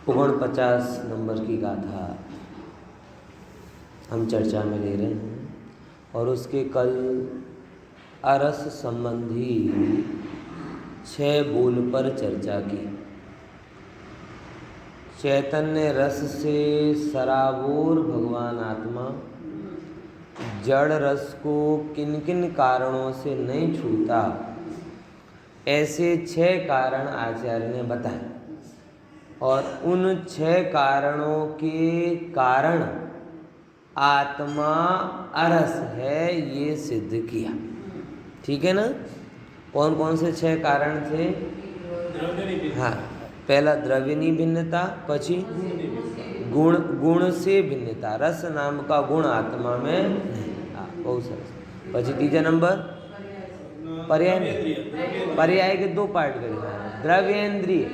49 number की गाथा हम चर्चा में ले रहे हैं और उसके कल अरस संबंधी 6 बोल पर चर्चा की। चैतन्य रस से सराबोर भगवान आत्मा जड़ रस को किन किन कारणों से नहीं छूता, ऐसे 6 कारण आचार्य ने बताए और उन 6 कारणों के कारण आत्मा अरस है ये सिद्ध किया। ठीक है ना। कौन कौन से 6 कारण थे? हाँ, पहला द्रव्यनी भिन्नता, पची गुण से भिन्नता, रस नाम का गुण आत्मा में नहीं। हाँ, बहुत सरस। पची तीजा नंबर पर्याय के 2 पार्ट करें। द्रव्येंद्रिय,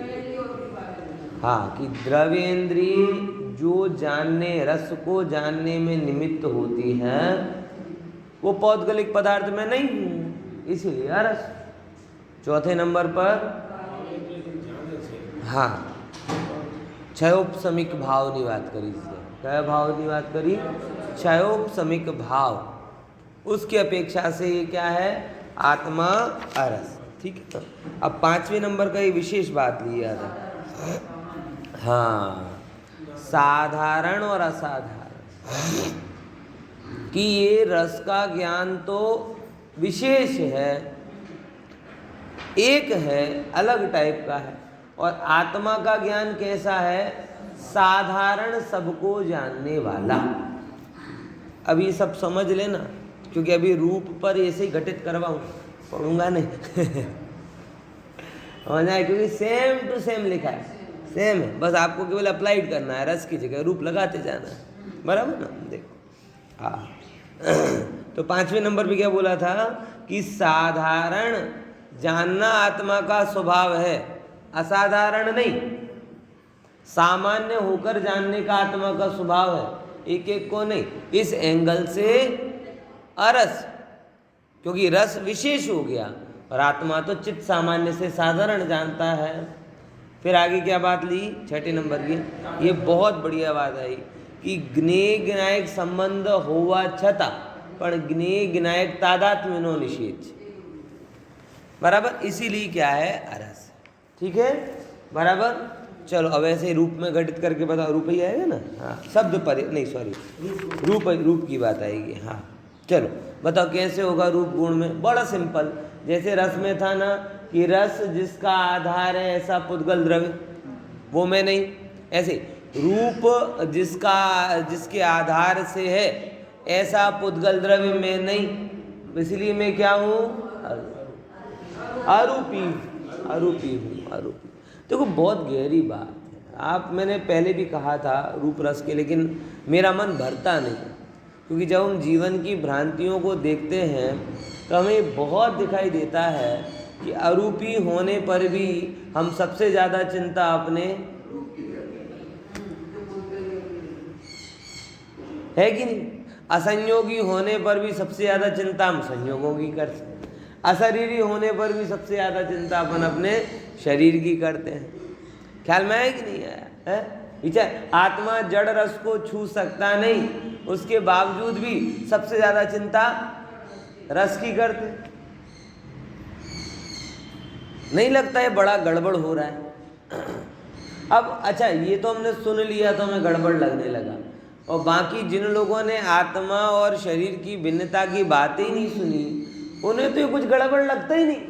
हाँ, कि द्रव्येंद्रिय जो जानने, रस को जानने में निमित्त होती है वो पौद्गलिक पदार्थ में नहीं है, इसलिए अरस। चौथे नंबर पर हाँ, क्षयोपशमिक भाव की बात करी। क्या भाव की बात करी? क्षयोपशमिक भाव। उसकी अपेक्षा से ये क्या है? आत्मा अरस। ठीक है। अब 5वें नंबर का ये विशेष बात लिया था। हाँ, साधारण और असाधारण, कि ये रस का ज्ञान तो विशेष है, एक है, अलग टाइप का है, और आत्मा का ज्ञान कैसा है? साधारण, सबको जानने वाला। अभी सब समझ लेना, क्योंकि अभी रूप पर ऐसे ही घटित करवाऊँ, पढ़ूंगा नहीं समझ आए, क्योंकि सेम टू सेम लिखा है, सेम है, बस आपको केवल अप्लाइड करना है, रस की जगह रूप लगाते जाना है। बराबर ना? देखो हाँ तो 5वें नंबर पे क्या बोला था कि साधारण जानना आत्मा का स्वभाव है, असाधारण नहीं। सामान्य होकर जानने का आत्मा का स्वभाव है, एक एक को नहीं। इस एंगल से अरस, क्योंकि रस विशेष हो गया और आत्मा तो चित्त सामान्य से साधारण जानता है। फिर आगे क्या बात ली? 6ठे नंबर की, ये बहुत बढ़िया बात आई कि ज्ञेय ज्ञायक संबंध होवा छता पण ज्ञेय ज्ञायक तादात्म्यनो निषेध। बराबर, इसीलिए क्या है? अरस। ठीक है, बराबर। चलो अब ऐसे रूप में घटित करके बताओ। रूप ही आएगा ना? हाँ, शब्द पर नहीं, सॉरी, रूप की बात आएगी। हाँ, चलो बताओ कैसे होगा रूप गुण में? बड़ा सिंपल। जैसे रस में था ना कि रस जिसका आधार है ऐसा पुद्गल द्रव्य, वो मैं नहीं। ऐसे रूप जिसके आधार से है ऐसा पुद्गल द्रव्य मैं नहीं, इसलिए मैं क्या हूँ? आरूपी हूँ, आरूपी। देखो बहुत गहरी बात है। आप, मैंने पहले भी कहा था रूप रस के, लेकिन मेरा मन भरता नहीं, क्योंकि जब हम जीवन की भ्रांतियों को देखते हैं तो हमें बहुत दिखाई देता है कि अरूपी होने पर भी हम सबसे ज़्यादा चिंता अपने, है कि नहीं? असंयोगी होने पर भी सबसे ज़्यादा चिंता हम संयोगों की करते हैं, अशरीरी होने पर भी सबसे ज़्यादा चिंता अपन अपने शरीर की करते हैं। ख्याल में आया कि नहीं आया है? विचार, आत्मा जड़ रस को छू सकता नहीं, उसके बावजूद भी सबसे ज़्यादा चिंता रस की करते। नहीं लगता है बड़ा गड़बड़ हो रहा है? अब अच्छा, ये तो हमने सुन लिया तो हमें गड़बड़ लगने लगा, और बाकी जिन लोगों ने आत्मा और शरीर की भिन्नता की बातें ही नहीं सुनी, उन्हें तो ये कुछ गड़बड़ लगता ही नहीं।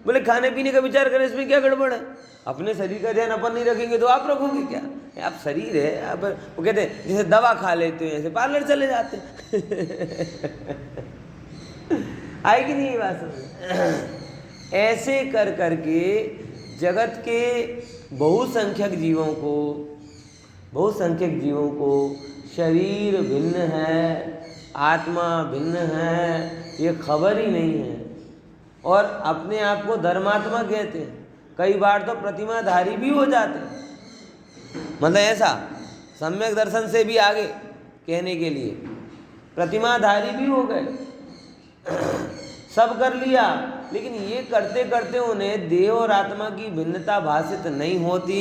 बोले खाने पीने का विचार करें, इसमें क्या गड़बड़ है? अपने शरीर का ध्यान अपन नहीं रखेंगे तो आप रखोगे क्या? आप शरीर है, आप, वो कहते हैं जैसे दवा खा लेते हैं ऐसे पार्लर चले जाते आएगी नहीं ये बात समझ? ऐसे कर करके जगत के बहुसंख्यक जीवों को शरीर भिन्न है, आत्मा भिन्न है, ये खबर ही नहीं है, और अपने आप को धर्मात्मा कहते हैं। कई बार तो प्रतिमाधारी भी हो जाते हैं, मतलब ऐसा सम्यक दर्शन से भी आगे कहने के लिए प्रतिमाधारी भी हो गए, सब कर लिया, लेकिन ये करते करते उन्हें देह और आत्मा की भिन्नता भाषित नहीं होती,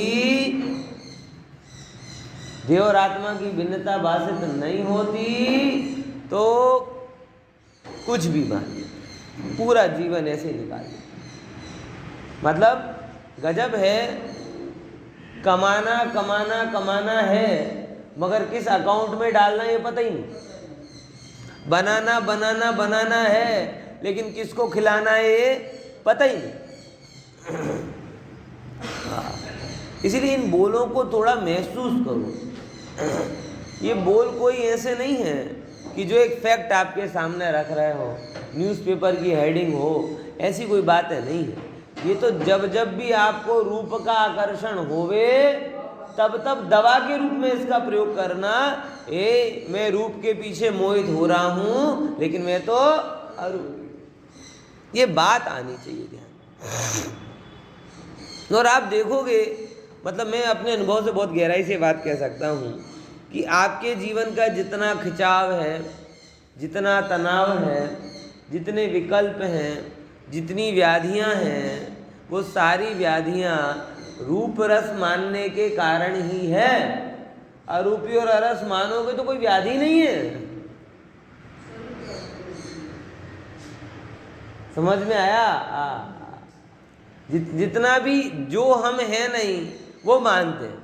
देह और आत्मा की भिन्नता भाषित नहीं होती तो कुछ भी मान, पूरा जीवन ऐसे निकाल दे। मतलब गजब है, कमाना कमाना कमाना है मगर किस अकाउंट में डालना ये पता ही नहीं। बनाना बनाना बनाना है लेकिन किसको खिलाना है ये पता ही नहीं। इसीलिए इन बोलों को थोड़ा महसूस करो। ये बोल कोई ऐसे नहीं है कि जो एक फैक्ट आपके सामने रख रहे हो, न्यूज़पेपर की हेडिंग हो, ऐसी कोई बात है नहीं है। ये तो जब जब भी आपको रूप का आकर्षण होवे तब तब दवा के रूप में इसका प्रयोग करना। मैं रूप के पीछे मोहित हो रहा हूँ लेकिन मैं तो अरूप, ये बात आनी चाहिए ध्यान। और आप देखोगे, मतलब मैं अपने अनुभव से बहुत गहराई से बात कह सकता हूँ कि आपके जीवन का जितना खिंचाव है, जितना तनाव है, जितने विकल्प हैं, जितनी व्याधियाँ हैं, वो सारी व्याधियाँ रूप रस मानने के कारण ही है। अरूपी और अरस मानोगे तो कोई व्याधि नहीं है। समझ में आया? जितना भी जो हम हैं नहीं वो मानते हैं।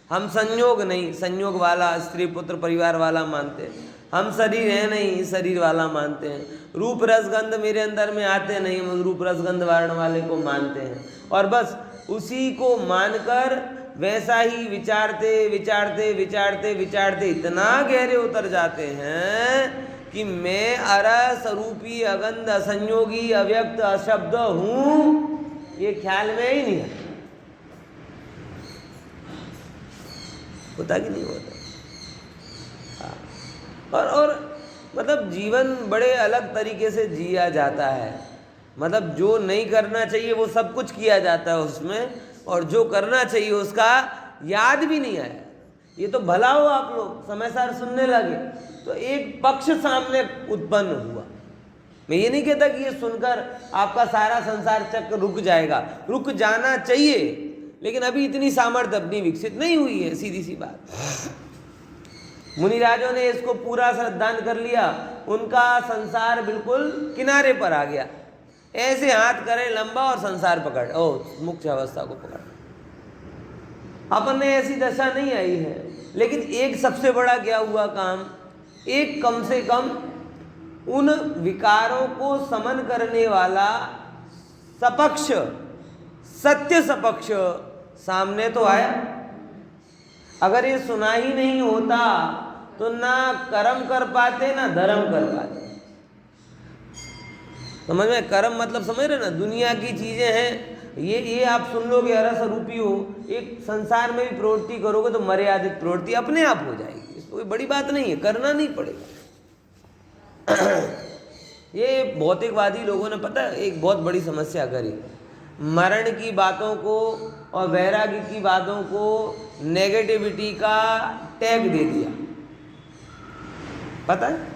हम संयोग नहीं, संयोग वाला स्त्री पुत्र परिवार वाला मानते हैं। हम शरीर है नहीं, शरीर वाला मानते हैं। रूप रसगंध मेरे अंदर में आते नहीं, हम रूप रसगंध वारण वाले को मानते हैं। और बस उसी को मानकर वैसा ही विचारते विचारते विचारते विचारते इतना गहरे उतर जाते हैं कि मैं अरस अरूपी अगंध असंयोगी अव्यक्त अशब्द हूँ, ये ख्याल में ही नहीं है। होता कि नहीं होता? और मतलब जीवन बड़े अलग तरीके से जिया जाता है। मतलब जो नहीं करना चाहिए वो सब कुछ किया जाता है उसमें, और जो करना चाहिए उसका याद भी नहीं आया। ये तो भला हो आप लोग समय सार सुनने लगे तो एक पक्ष सामने उत्पन्न हुआ। मैं ये नहीं कहता कि ये सुनकर आपका सारा संसार चक्र रुक जाएगा, रुक जाना चाहिए, लेकिन अभी इतनी सामर्थ्य अपनी विकसित नहीं हुई है, सीधी सी बात। मुनिराजों ने इसको पूरा श्रद्धान कर लिया, उनका संसार बिल्कुल किनारे पर आ गया। ऐसे हाथ करें लंबा और संसार पकड़, मुख्य अवस्था को पकड़। अपन ने ऐसी दशा नहीं आई है, लेकिन एक सबसे बड़ा क्या हुआ काम, एक कम से कम उन विकारों को समन करने वाला सपक्ष, सत्य सपक्ष सामने तो आया। अगर ये सुना ही नहीं होता तो ना कर्म कर पाते ना धर्म कर पाते। समझ में? कर्म मतलब समझ रहे ना, दुनिया की चीजें हैं, ये आप सुन लोगे अरस रूपी हो, एक संसार में भी प्रवृत्ति करोगे तो मर्यादित प्रवृत्ति अपने आप हो जाएगी। इसमें कोई बड़ी बात नहीं है, करना नहीं पड़ेगा। ये भौतिकवादी लोगों ने पता है एक बहुत बड़ी समस्या करी, मरण की बातों को और वैराग्य की बातों को नेगेटिविटी का टैग दे दिया। पता है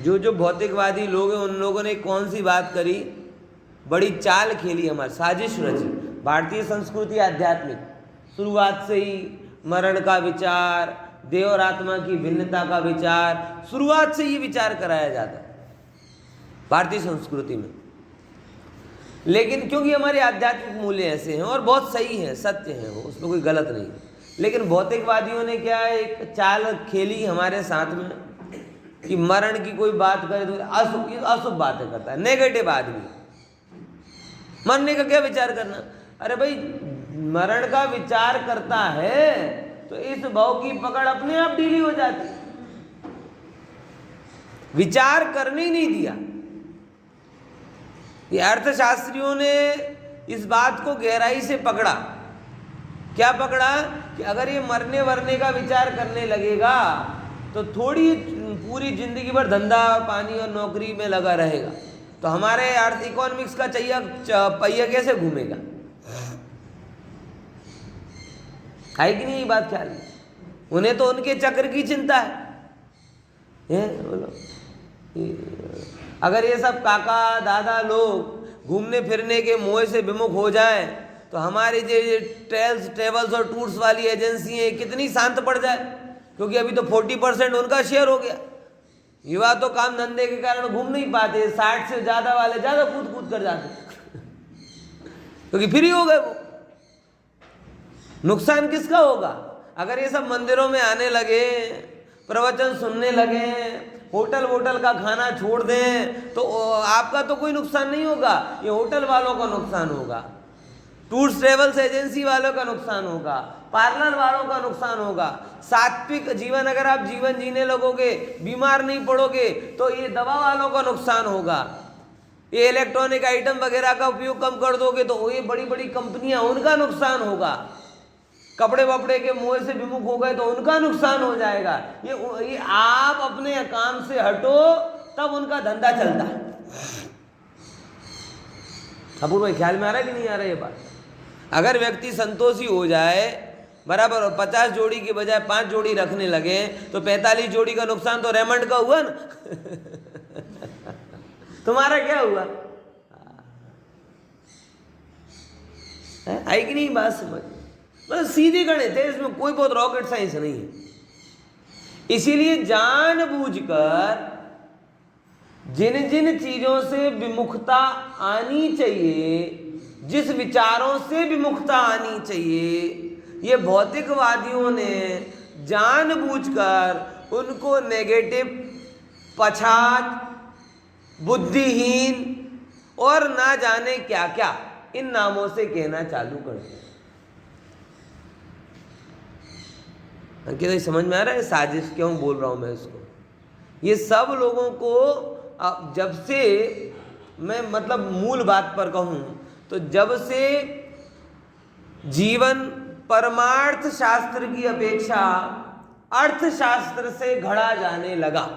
जो भौतिकवादी लोग हैं उन लोगों ने कौन सी बात करी, बड़ी चाल खेली, हमारी साजिश रची। भारतीय संस्कृति आध्यात्मिक शुरुआत से ही मरण का विचार, देह और आत्मा की भिन्नता का विचार, शुरुआत से ये विचार कराया जाता है भारतीय संस्कृति में। लेकिन क्योंकि हमारे आध्यात्मिक मूल्य ऐसे हैं और बहुत सही हैं, सत्य हैं, वो उसमें कोई गलत नहीं। लेकिन भौतिकवादियों ने क्या एक चाल खेली हमारे साथ में कि मरण की कोई बात करे तो अशुभ बातें करता है, नेगेटिव आदमी। मरने का क्या विचार करना? अरे भाई मरण का विचार करता है तो इस भाव की पकड़ अपने आप ढीली हो जाती। विचार करने ही नहीं दिया। ये अर्थशास्त्रियों ने इस बात को गहराई से पकड़ा। क्या पकड़ा? कि अगर ये मरने वरने का विचार करने लगेगा तो थोड़ी पूरी जिंदगी भर धंधा पानी और नौकरी में लगा रहेगा, तो हमारे अर्थ इकोनॉमिक्स का पहिया कैसे घूमेगा? है कि नहीं? ये बात ख्याल में, उन्हें तो उनके चक्र की चिंता है। बोलो, अगर ये सब काका दादा लोग घूमने फिरने के मोह से विमुख हो जाए तो हमारी जो ट्रेवल्स और टूर्स वाली एजेंसी है कितनी शांत पड़ जाए, क्योंकि अभी तो 40% उनका शेयर हो गया। युवा तो काम धंधे के कारण घूम नहीं पाते, 60 से ज़्यादा वाले ज़्यादा कूद कूद कर जाते क्योंकि फ्री हो गए वो। नुकसान किसका होगा? अगर ये सब मंदिरों में आने लगे, प्रवचन सुनने लगे, होटल वोटल का खाना छोड़ दें, तो आपका तो कोई नुकसान नहीं होगा, ये होटल वालों का नुकसान होगा, टूर्स ट्रेवल्स एजेंसी वालों का नुकसान होगा, पार्लर वालों का नुकसान होगा। सात्विक जीवन अगर आप जीवन जीने लगोगे, बीमार नहीं पड़ोगे, तो ये दवा वालों का नुकसान होगा। ये इलेक्ट्रॉनिक आइटम वगैरह का उपयोग कम कर दोगे तो ये बड़ी बड़ी कंपनियां, उनका नुकसान होगा। कपड़े वपड़े के मोह से विमुख हो गए तो उनका नुकसान हो जाएगा। ये आप अपने काम से हटो तब उनका धंधा चलता है। अपूर्व भाई ख्याल में आ रहा है कि नहीं आ रहा है ये बात? अगर व्यक्ति संतोषी हो जाए बराबर, और 50 जोड़ी की बजाय 5 जोड़ी रखने लगे तो 45 जोड़ी का नुकसान तो रेमंड का हुआ ना तुम्हारा क्या हुआ? आई कि नहीं बात समझ? बस सीधी गणित है, इसमें कोई बहुत रॉकेट साइंस नहीं है। इसीलिए जानबूझकर जिन जिन चीजों से विमुखता आनी चाहिए, जिस विचारों से विमुखता आनी चाहिए, ये भौतिकवादियों ने जानबूझकर उनको नेगेटिव, पछात, बुद्धिहीन और ना जाने क्या क्या इन नामों से कहना चालू कर दिया। अंकित भाई समझ में आ रहा है साजिश क्यों बोल रहा हूं मैं इसको? ये सब लोगों को जब से मैं मतलब मूल बात पर कहूं तो जब से जीवन परमार्थ शास्त्र की अपेक्षा अर्थशास्त्र से घड़ा जाने लगा।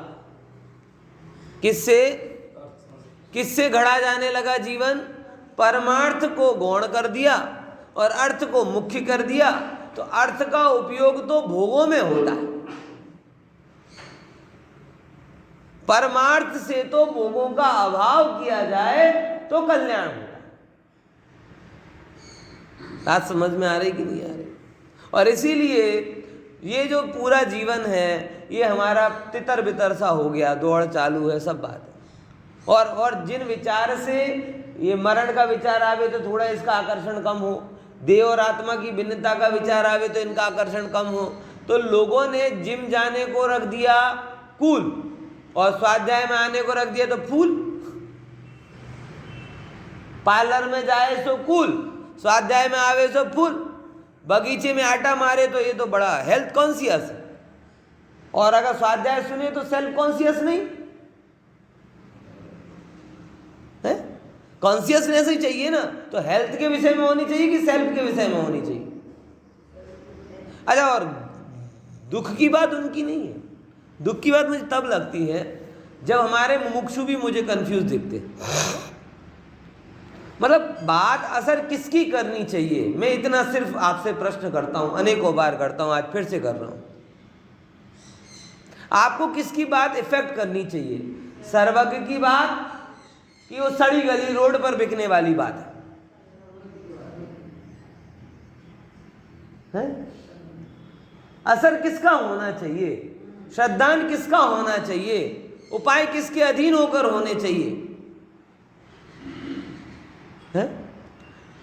किससे घड़ा जाने लगा जीवन? परमार्थ को गौण कर दिया और अर्थ को मुख्य कर दिया। तो अर्थ का उपयोग तो भोगों में होता है, परमार्थ से तो भोगों का अभाव किया जाए तो कल्याण होता है। बात समझ में आ रही कि नहीं आ रही? और इसीलिए ये जो पूरा जीवन है ये हमारा तितर बितर सा हो गया, दौड़ चालू है, सब बात है। और जिन विचार से ये मरण का विचार आवे तो थोड़ा इसका आकर्षण कम हो, देह और आत्मा की भिन्नता का विचार आवे तो इनका आकर्षण कम हो, तो लोगों ने जिम जाने को रख दिया कूल और स्वाध्याय में आने को रख दिया तो फूल। पार्लर में जाए सो कूल, स्वाध्याय में आवे सो फूल, बगीचे में आटा मारे तो ये तो बड़ा हेल्थ कॉन्शियस है, और अगर स्वाध्याय सुने तो सेल्फ कॉन्शियस नहीं है। कॉन्शियसनेस ही चाहिए ना, तो हेल्थ के विषय में होनी चाहिए कि सेल्फ के विषय में होनी चाहिए? अच्छा, और दुख की बात उनकी नहीं है। दुख की बात मुझे तब लगती है जब हमारे मुमुक्षु भी मुझे कंफ्यूज दिखते। मतलब बात असर किसकी करनी चाहिए, मैं इतना सिर्फ आपसे प्रश्न करता हूं, अनेकों बार करता हूं, आज फिर से कर रहा हूं। आपको किसकी बात इफेक्ट करनी चाहिए? सर्वज्ञ की बात कि वो सड़ी गली रोड पर बिकने वाली बात है? असर किसका होना चाहिए? श्रद्धान किसका होना चाहिए? उपाय किसके अधीन होकर होने चाहिए? है?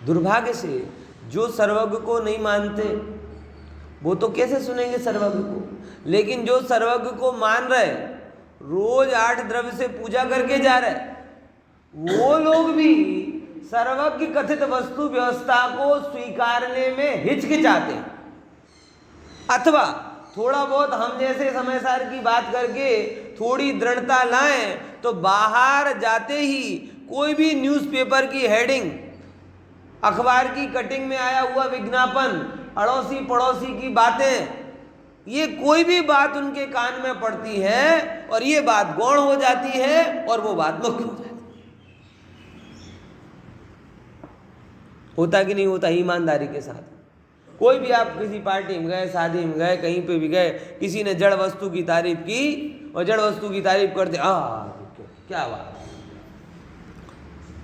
दुर्भाग्य से जो सर्वज्ञ को नहीं मानते वो तो कैसे सुनेंगे सर्वज्ञ को? लेकिन जो सर्वज्ञ को मान रहे, रोज 8 द्रव्य से पूजा करके जा रहे, वो लोग भी सर्वज्ञ कथित वस्तु व्यवस्था को स्वीकारने में हिचकिचाते हैं, अथवा थोड़ा बहुत हम जैसे समयसार की बात करके थोड़ी दृढ़ता लाएं तो बाहर जाते ही कोई भी न्यूज़पेपर की हेडिंग, अखबार की कटिंग में आया हुआ विज्ञापन, अड़ोसी पड़ोसी की बातें, ये कोई भी बात उनके कान में पड़ती है और ये बात गौण हो जाती है और वो बात मुख्य हो जाती है। होता कि नहीं होता? ईमानदारी के साथ कोई भी आप किसी पार्टी में गए, शादी में गए, कहीं पे भी गए, किसी ने जड़ वस्तु की तारीफ की और जड़ वस्तु की तारीफ करते क्या बात,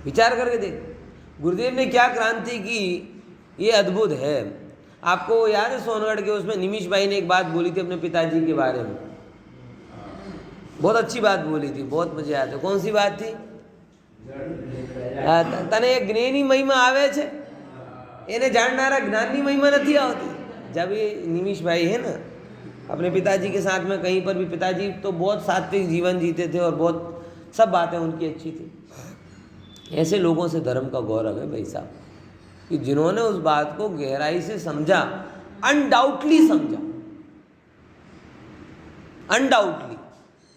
विचार करके देख गुरुदेव ने क्या क्रांति की ये अद्भुत है। आपको याद है सोनगढ़ के उसमें निमिष भाई ने एक बात बोली थी अपने पिताजी के बारे में, बहुत अच्छी बात बोली थी, बहुत मजे आते। कौन सी बात थी? तने एक ज्ञानी महिमा आवे छे, એને જાણનારા જ્ઞાનની महिमा नहीं આવતી। जब ये निमिष भाई है ना अपने पिताजी के साथ में कहीं पर भी, पिताजी तो बहुत सात्विक जीवन जीते थे और बहुत सब बातें उनकी अच्छी थी। ऐसे लोगों से धर्म का गौरव है भाई साहब, कि जिन्होंने उस बात को गहराई से समझा, अनडाउटली समझा। अनडाउटली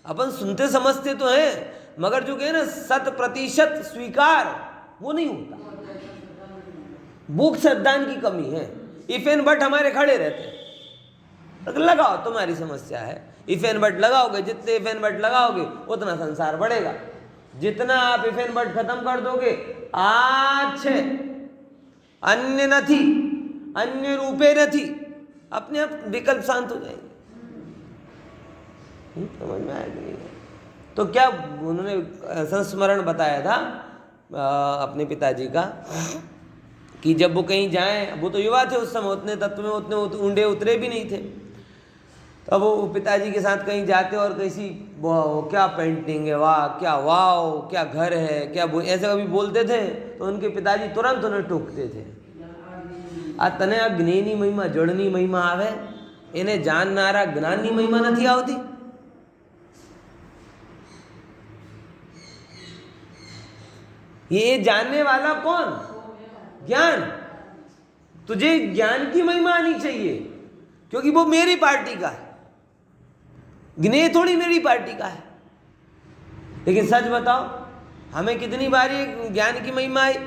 अपन सुनते समझते तो हैं, मगर जो कहे ना 100% स्वीकार, वो नहीं होता। बुक श्रद्धान की कमी है। इफ एंड बट हमारे खड़े रहते हैं। लगाओ, तुम्हारी समस्या है, इफ एंड बट लगाओगे, जितने इफ एंड बट लगाओगे उतना संसार बढ़ेगा। जितना आप इफ एंड बट खत्म कर दोगे, आज छे अन्य नथी, अन्य रूपे नथी, अपने आप विकल्प शांत हो जाएंगे। समझ में आया कि नहीं? तो क्या उन्होंने संस्मरण बताया था अपने पिताजी का, कि जब वो कहीं जाएं, वो तो युवा थे उस समय, उतने तत्व में उतने ऊंडे उतरे भी नहीं थे, तब वो पिताजी के साथ कहीं जाते और कैसी क्या पेंटिंग है, वाह क्या, वाह क्या घर है, क्या ऐसे कभी बोलते थे तो उनके पिताजी तुरंत उन्हें टोकते थे। आ तने आ ज्ञानी महिमा, जड़नी महिमा आवे, એને જાણનારા જ્ઞાનની મહિમા નથી આવતી। ये जानने वाला कौन? ज्ञान। तुझे ज्ञान की महिमा आनी चाहिए, क्योंकि वो मेरी पार्टी का है, ज्ञेय थोड़ी मेरी पार्टी का है। लेकिन सच बताओ, हमें कितनी बार ये ज्ञान की महिमा आई?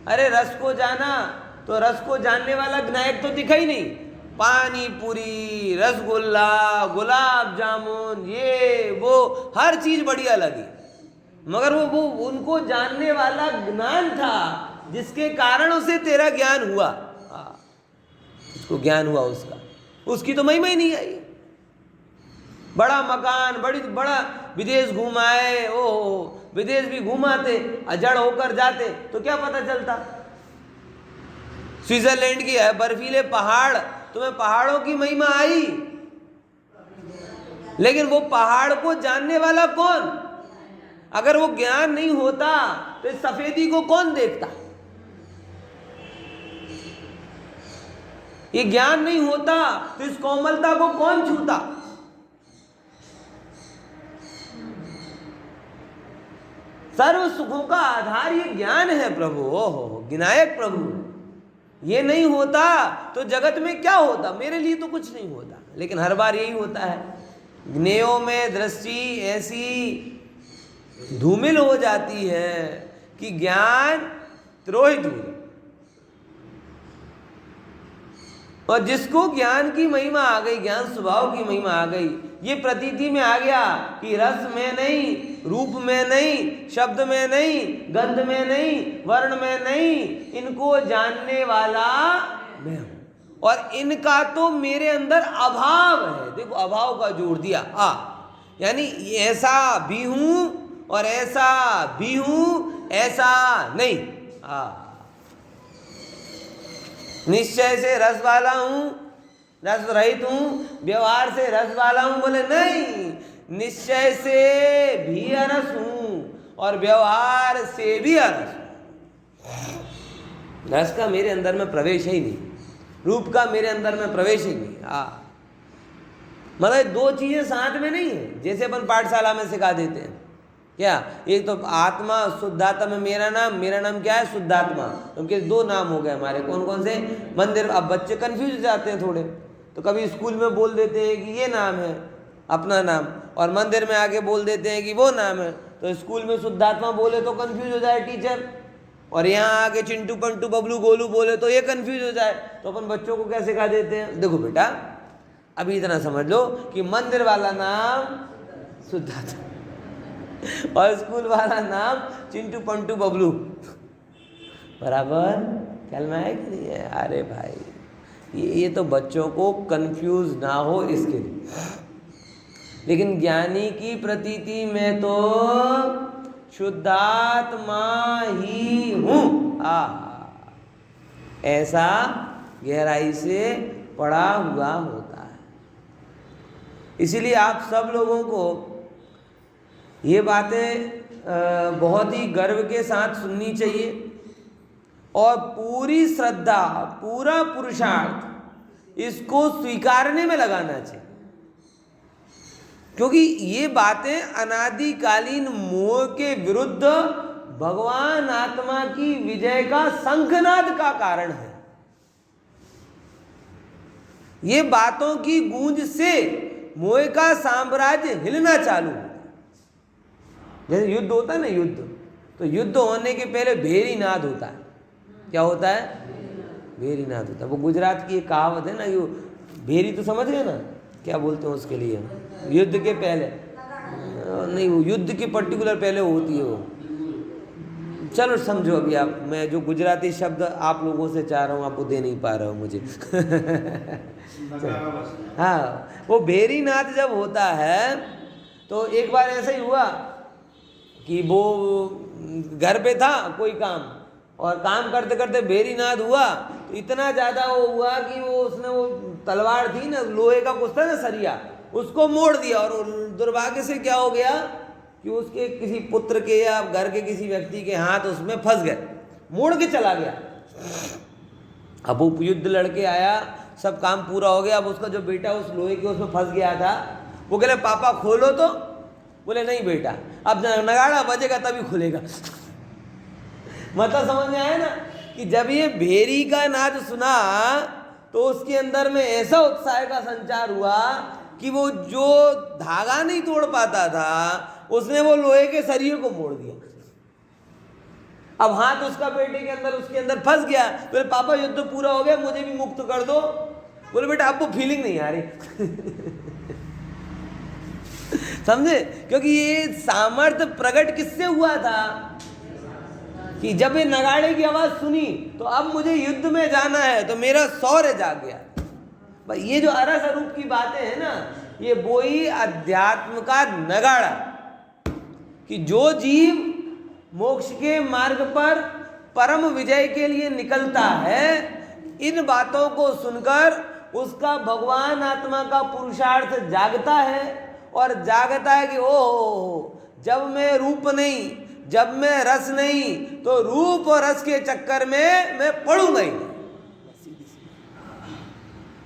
अरे रस को जाना, तो रस को जानने वाला विनायक तो दिखा ही नहीं। पानी पूरी, रसगुल्ला, गुलाब जामुन, ये वो हर चीज बढ़िया लगी, मगर वो उनको जानने वाला ज्ञान था, जिसके कारण उसे तेरा ज्ञान हुआ। उसको ज्ञान हुआ उसका, उसकी तो महिमा ही नहीं आई। बड़ा मकान, बड़ा विदेश घुमाए, ओ विदेश भी घुमाते, अजड़ होकर जाते तो क्या पता चलता। स्विट्जरलैंड की है बर्फीले पहाड़, तुम्हें पहाड़ों की महिमा आई, लेकिन वो पहाड़ को जानने वाला कौन? अगर वो ज्ञान नहीं होता तो इस सफेदी को कौन देखता? ये ज्ञान नहीं होता तो इस कोमलता को कौन छूता? सर्व सुखों का आधार ये ज्ञान है प्रभु। ओहो विनायक प्रभु, ये नहीं होता तो जगत में क्या होता? मेरे लिए तो कुछ नहीं होता, लेकिन हर बार यही होता है। ज्ञेयों में दृष्टि ऐसी धूमिल हो जाती है कि ज्ञान तिरोहित हो जाता। और जिसको ज्ञान की महिमा आ गई, ज्ञान स्वभाव की महिमा आ गई, ये प्रतीति में आ गया कि रस में नहीं, रूप में नहीं, शब्द में नहीं, गंध में नहीं, वर्ण में नहीं, इनको जानने वाला मैं हूं, और इनका तो मेरे अंदर अभाव है। देखो अभाव का जोड़ दिया यानी ऐसा भी हूं और ऐसा भी हूं, ऐसा नहीं। निश्चय से रस वाला हूं, रस रहित हूं, व्यवहार से रस वाला हूं, बोले नहीं, निश्चय से भी अरस हूं और व्यवहार से भी अरस हूं। रस का मेरे अंदर में प्रवेश ही नहीं, रूप का मेरे अंदर में प्रवेश ही नहीं। मतलब दो चीजें साथ में नहीं है, जैसे अपन पाठशाला में सिखा देते हैं क्या, एक तो आत्मा शुद्धात्मा, मेरा नाम क्या है? शुद्धात्मा। उनके दो नाम हो गए हमारे, कौन कौन से? मंदिर। अब बच्चे कंफ्यूज हो जाते हैं थोड़े, तो कभी स्कूल में बोल देते हैं कि ये नाम है अपना नाम, और मंदिर में आके बोल देते हैं कि वो नाम है। तो स्कूल में शुद्धात्मा बोले तो कंफ्यूज हो जाए टीचर, और यहाँ आके चिंटू पंटू बबलू गोलू बोले तो ये कंफ्यूज हो जाए। तो अपन बच्चों को क्या सिखा देते हैं? देखो बेटा, अभी इतना समझ लो कि मंदिर वाला नाम शुद्धात्मा और स्कूल वाला नाम चिंटू पंटू बबलू, बराबर ख्याल में है कि नहीं है? अरे भाई ये तो बच्चों को कंफ्यूज ना हो इसके लिए। लेकिन ज्ञानी की प्रतीति में तो शुद्धात्मा ही हूं। ऐसा गहराई से पड़ा हुआ होता है। इसीलिए आप सब लोगों को ये बातें बहुत ही गर्व के साथ सुननी चाहिए और पूरी श्रद्धा, पूरा पुरुषार्थ इसको स्वीकारने में लगाना चाहिए, क्योंकि ये बातें अनादिकालीन मोह के विरुद्ध भगवान आत्मा की विजय का शंखनाद का कारण है। ये बातों की गूंज से मोह का साम्राज्य हिलना चालू होता है। जैसे युद्ध होता है ना, युद्ध, तो युद्ध होने के पहले भेरी नाद होता है। क्या होता है? भेरी नाद होता है। वो गुजरात की एक कहावत है ना, ये भेरी तो समझ गए ना, क्या बोलते हैं उसके लिए, युद्ध के पहले नहीं, वो युद्ध के पर्टिकुलर पहले होती है वो, चलो समझो अभी आप, मैं जो गुजराती शब्द आप लोगों से चाह रहा हूँ आपको दे नहीं पा रहा हूँ मुझे हाँ, वो भेरी नाद जब होता है तो एक बार ऐसा ही हुआ कि वो घर पे था कोई काम, और काम करते करते भेरी नाद हुआ तो इतना ज़्यादा वो हुआ कि वो उसने वो तलवार थी ना, लोहे का कुछ था ना सरिया, उसको मोड़ दिया। और दुर्भाग्य से क्या हो गया कि उसके किसी पुत्र के या घर के किसी व्यक्ति के हाथ उसमें फंस गए, मोड़ के चला गया। अब वो युद्ध लड़के आया, सब काम पूरा हो गया। अब उसका जो बेटा उस लोहे के उसमें फंस गया था, वो कह रहे पापा खोलो तो, बोले नहीं बेटा, अब नगाड़ा बजेगा तभी खुलेगा मतलब समझ में आया ना कि जब ये भेरी का नाद सुना तो उसके अंदर में ऐसा उत्साह का संचार हुआ कि वो जो धागा नहीं तोड़ पाता था उसने वो लोहे के सरिये को मोड़ दिया। अब हाथ उसका बेटे के अंदर, उसके अंदर फंस गया। बोले पापा युद्ध पूरा हो गया, मुझे भी मुक्त कर दो। बोले बेटा आपको फीलिंग नहीं आ रही समझे? क्योंकि ये सामर्थ्य प्रकट किससे हुआ था कि जब ये नगाड़े की आवाज सुनी तो अब मुझे युद्ध में जाना है, तो मेरा शौर्य जाग गया। भाई ये जो अरस रूप की बातें हैं ना, ये वो ही अध्यात्म का नगाड़ा कि जो जीव मोक्ष के मार्ग पर परम विजय के लिए निकलता है, इन बातों को सुनकर उसका भगवान आत्मा का पुरुषार्थ जागता है, और जागता है कि ओहो, जब मैं रूप नहीं, जब मैं रस नहीं, तो रूप और रस के चक्कर में मैं पड़ूंगा ही।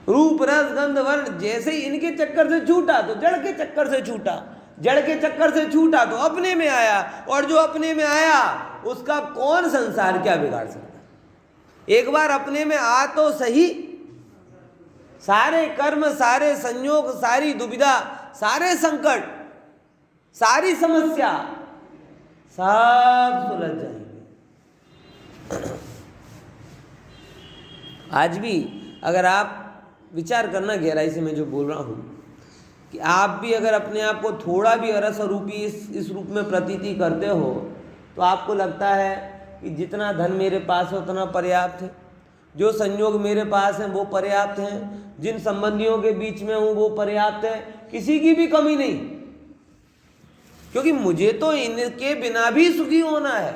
रूप रस गंध वर्ण जैसे ही इनके चक्कर से छूटा तो जड़ के चक्कर से छूटा, जड़ के चक्कर से छूटा तो अपने में आया, और जो अपने में आया उसका कौन संसार क्या बिगाड़ सकता? एक बार अपने में आ तो सही, सारे कर्म, सारे संयोग, सारी दुविधा, सारे संकट, सारी समस्या सब सुलझ जाएंगे। आज भी अगर आप विचार करना गहराई से, मैं जो बोल रहा हूँ कि आप भी अगर अपने आप को थोड़ा भी अरस रूपी इस रूप में प्रतीति करते हो तो आपको लगता है कि जितना धन मेरे पास है उतना पर्याप्त है, जो संयोग मेरे पास हैं वो पर्याप्त हैं, जिन संबंधियों के बीच में हूँ वो पर्याप्त है, किसी की भी कमी नहीं, क्योंकि मुझे तो इनके बिना भी सुखी होना है।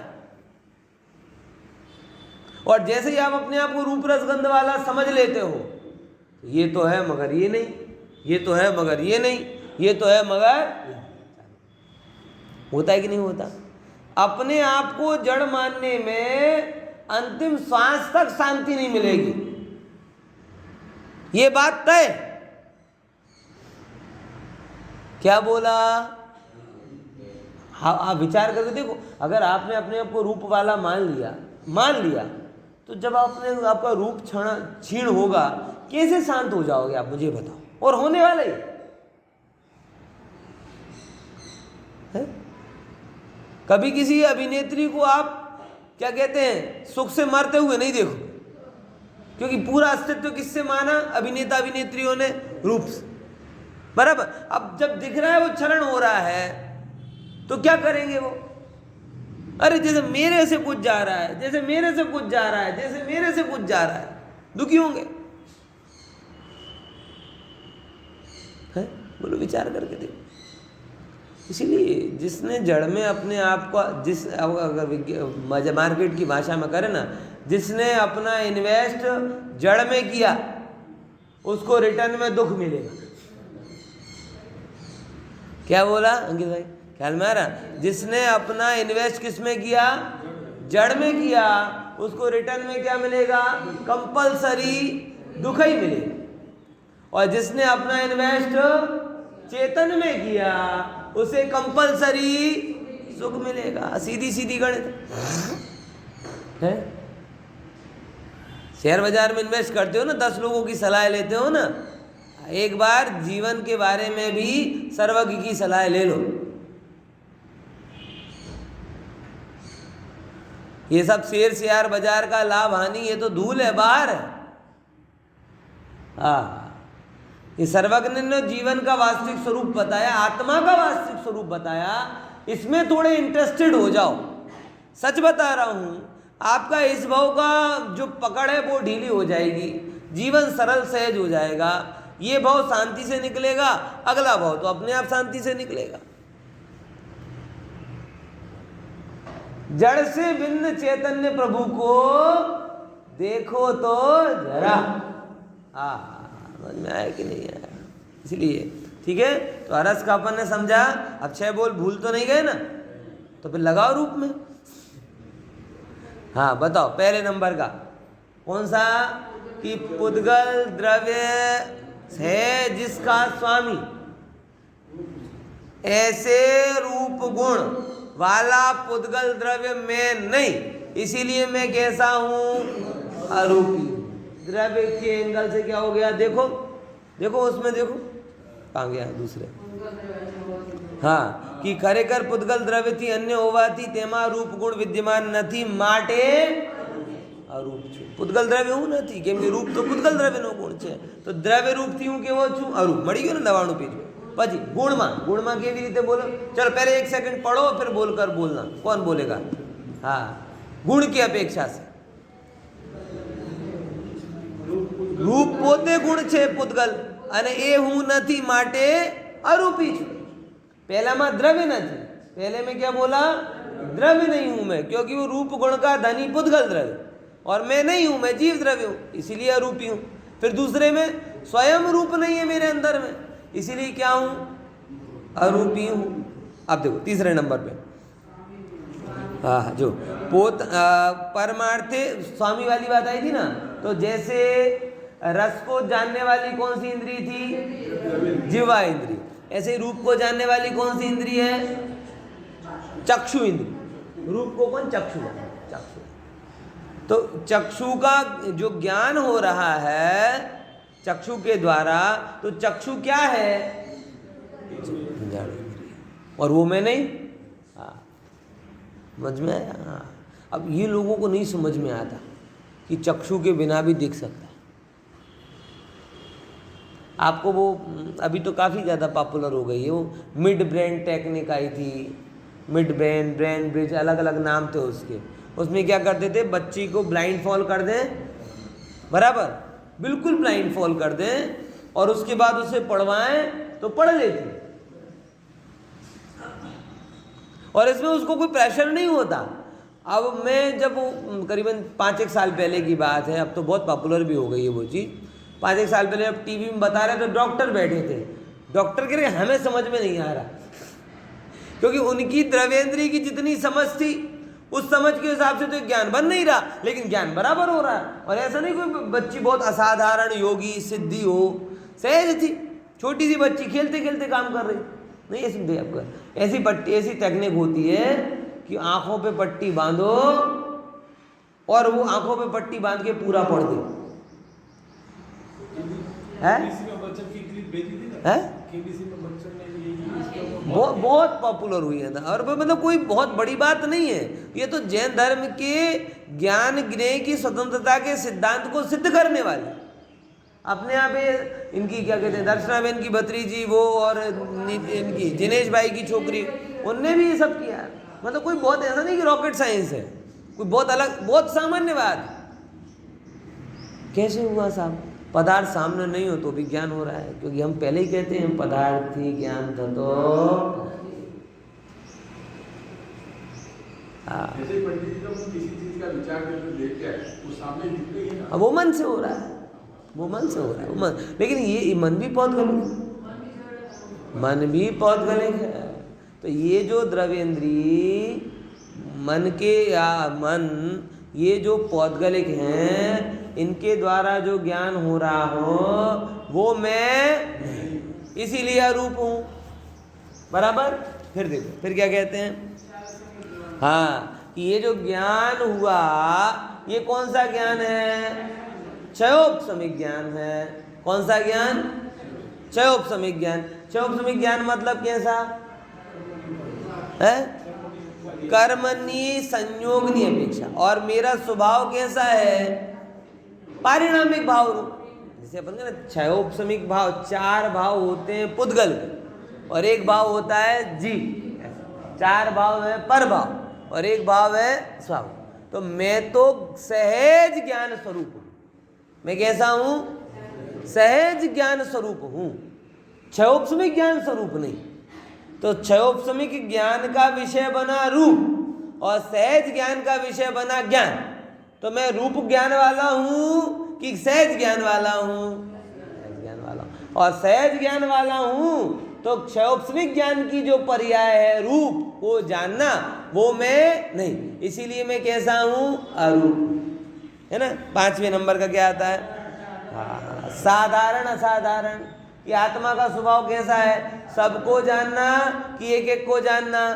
और जैसे ही आप अपने आप को रूप रस गंध वाला समझ लेते हो, ये तो है मगर ये नहीं, ये तो है मगर ये नहीं, ये तो है मगर, होता है कि नहीं होता? अपने आप को जड़ मानने में अंतिम श्वास तक शांति नहीं मिलेगी, ये बात तय। क्या बोला? हाँ, आप विचार करके देखो, अगर आपने अपने आप को रूप वाला मान लिया तो जब आपका रूप क्षीण होगा कैसे शांत हो जाओगे आप, मुझे बताओ? और होने वाला ही है। कभी किसी अभिनेत्री को आप क्या कहते हैं, सुख से मरते हुए नहीं देखो, क्योंकि पूरा अस्तित्व किससे माना? अभिनेता अभिनेत्रियों ने, रूप से, बराबर। अब जब दिख रहा है वो क्षरण हो रहा है तो क्या करेंगे वो? अरे जैसे मेरे से कुछ जा रहा है, जैसे मेरे से कुछ जा रहा है, जैसे मेरे से कुछ जा रहा है, दुखी होंगे। है? बोलो, विचार करके देखो। इसीलिए जिसने जड़ में अपने आप को अगर मार्केट की भाषा में करे ना, जिसने अपना इन्वेस्ट जड़ में किया उसको रिटर्न में दुख मिलेगा। क्या बोला अंकित भाई, ख्याल में आ रहा? जिसने अपना इन्वेस्ट किस में किया? जड़ में किया, उसको रिटर्न में क्या मिलेगा? कंपलसरी दुख ही मिलेगा। और जिसने अपना इन्वेस्ट चेतन में किया उसे कंपलसरी सुख मिलेगा। सीधी सीधी गणित है। शेयर बाजार में इन्वेस्ट करते हो ना, 10 लोगों की सलाह लेते हो ना, एक बार जीवन के बारे में भी सर्वज्ञ की सलाह ले लो। ये सब शेयर बाजार का लाभ हानि ये तो धूल है, बाहर है। ये सर्वज्ञ ने जीवन का वास्तविक स्वरूप बताया, आत्मा का वास्तविक स्वरूप बताया। इसमें थोड़े इंटरेस्टेड हो जाओ। सच बता रहा हूं, आपका इस भाव का जो पकड़ है वो ढीली हो जाएगी, जीवन सरल सहज हो जाएगा। ये भाव शांति से निकलेगा, अगला भाव तो अपने आप शांति से निकलेगा। जड़ से भिन्न चैतन्य प्रभु को देखो तो जरा। समझ में आया कि नहीं आया? इसलिए ठीक है। तो अरस का अपन ने समझा। अब 6 बोल भूल तो नहीं गए ना? तो फिर लगाओ रूप में। हाँ बताओ, पहले नंबर का कौन सा? कि पुद्गल द्रव्य है जिसका स्वामी ऐसे रूप गुण वाला पुद्गल द्रव्य में नहीं, इसीलिए मैं कैसा हूं? अरूपी। द्रव्य के एंगल से क्या हो गया? देखो देखो उसमें देखो कहाँ गया दूसरे। हाँ, कि खरेखर पुद्गल द्रव्य थी अन्य होवाती तेमा रूप गुण विद्यमान નથી માટે અરૂપ છું। પુદ્ગલ દ્રવ્ય હું નથી, કેમ કે રૂપ તો પુદ્ગલ દ્રવ્યનો ગુણ છે। તો દ્રવ્ય રૂપથી હું કેવો છું? અરૂપ। મળી ગયો ને 99 પેજ। પછી ગુણમાં કેવી રીતે બોલો? ચલો पहले 1 सेकंड पढ़ो फिर बोलकर बोलना। कौन बोलेगा? हाँ, गुण की अपेक्षा से रूप પોતે ગુણ છે પુદ્ગલ, અને એ હું નથી માટે અરૂપી છું। पहला में द्रव्य नहीं, पहले में क्या बोला? द्रव्य नहीं हूं मैं, क्योंकि वो रूप गुण का धनी पुद्गल द्रव्य, और मैं नहीं हूं, मैं जीव द्रव्य हूं, इसीलिए अरूपी हूं। फिर दूसरे में स्वयं रूप नहीं है मेरे अंदर में, इसीलिए क्या हूं? अरूपी हूं। अब देखो तीसरे नंबर पे, हाँ, जो परमार्थे स्वामी वाली बात आई थी ना, तो जैसे रस को जानने वाली कौन सी इंद्रिय थी? जिह्वा इंद्रिय। ऐसे ही रूप को जानने वाली कौन सी इंद्रिय है? चक्षु इंद्रिय। रूप को कौन? चक्षु। चक्षु। तो चक्षु का जो ज्ञान हो रहा है चक्षु के द्वारा, तो चक्षु क्या है? और वो मैं नहीं। हाँ, समझ में आया? हाँ। अब ये लोगों को नहीं समझ में आता कि चक्षु के बिना भी दिख सकता है। आपको वो अभी तो काफ़ी ज़्यादा पॉपुलर हो गई है, वो मिड ब्रेन टेक्निक आई थी। मिड ब्रेन, ब्रेन ब्रिज, अलग अलग नाम थे उसके। उसमें क्या करते थे? बच्ची को ब्लाइंड फॉल कर दें, बराबर, बिल्कुल ब्लाइंड फॉल कर दें, और उसके बाद उसे पढ़वाएं तो पढ़ लेती। और इसमें उसको कोई प्रेशर नहीं होता। अब मैं जब करीबन 5-1 साल पहले की बात है, अब तो बहुत पॉपुलर भी हो गई है वो चीज़। 5-1 साल पहले अब टीवी में बता रहे तो डॉक्टर बैठे थे। डॉक्टर कह रहे हमें समझ में नहीं आ रहा, क्योंकि उनकी द्रव्येंद्रिय की जितनी समझ थी उस समझ के हिसाब से तो ज्ञान बन नहीं रहा, लेकिन ज्ञान बराबर हो रहा है। और ऐसा नहीं कोई बच्ची बहुत असाधारण योगी सिद्धि हो, सहज थी, छोटी सी बच्ची खेलते खेलते काम कर रही। नहीं, ऐसी आपका ऐसी पट्टी, ऐसी टेक्निक होती है कि आंखों पे पट्टी बांधो और वो आंखों पे पट्टी बांध के पूरा पढ़ दे। बहुत पॉपुलर हुई है ना, और मतलब कोई बहुत बड़ी बात नहीं है। ये तो जैन धर्म के ज्ञान ज्ञेय की स्वतंत्रता के सिद्धांत को सिद्ध करने वाले अपने यहाँ पे इनकी क्या कहते हैं, दर्शनाबेन की भतीजी वो, और इनकी जिनेश भाई की छोकरी, उनने भी ये सब किया। मतलब कोई बहुत ऐसा नहीं कि रॉकेट साइंस है, कोई बहुत अलग, बहुत सामान्य बात। कैसे हुआ साहब? पदार्थ सामने नहीं हो तो भी ज्ञान हो रहा है, क्योंकि हम पहले ही कहते हैं पदार्थी ज्ञान था तो हाँ, जैसे पंडित जी जब किसी चीज का विचार करके देखते हैं वो सामने दिखते ही ना। अब वो मन से हो रहा है, वो मन से हो रहा है, वो मन। लेकिन ये मन भी बहुत गलत है, मन भी बहुत गलत है। तो ये जो द्रव्येंद्री मन के या मन, ये जो पौद्गलिक हैं, इनके द्वारा जो ज्ञान हो रहा हो वो मैं नहीं, इसीलिए अरूप हूँ। बराबर। फिर देखो फिर क्या कहते हैं, हाँ, कि ये जो ज्ञान हुआ ये कौन सा ज्ञान है? क्षयोपशमिक ज्ञान है। कौन सा ज्ञान? क्षयोपशमिक ज्ञान। क्षयोपशमिक ज्ञान मतलब कैसा है? कर्मणि संयोगनी अपेक्षा। और मेरा स्वभाव कैसा है? पारिणामिक भाव रूप। जैसे अपन ना क्षयोपशमिक भाव, 4 भाव होते हैं पुद्गल के, और एक भाव होता है जीव। 4 भाव है पर भाव और एक भाव है स्वभाव। तो मैं तो सहज ज्ञान स्वरूप हूँ। मैं कैसा हूँ? सहज ज्ञान स्वरूप हूँ, क्षयोपशमिक ज्ञान स्वरूप नहीं। तो क्षयोपशमिक ज्ञान का विषय बना रूप और सहज ज्ञान का विषय बना ज्ञान। तो मैं रूप ज्ञान वाला हूँ कि सहज ज्ञान वाला हूँ? सहज ज्ञान वाला हूँ। और सहज ज्ञान वाला हूँ तो क्षयोपशमिक ज्ञान की जो पर्याय है रूप को जानना, वो मैं नहीं, इसीलिए मैं कैसा हूँ? अरूप। है ना। 5वें नंबर का क्या आता है? हाँ, साधारण असाधारण। कि आत्मा का स्वभाव कैसा है? सबको जानना कि एक एक को जानना?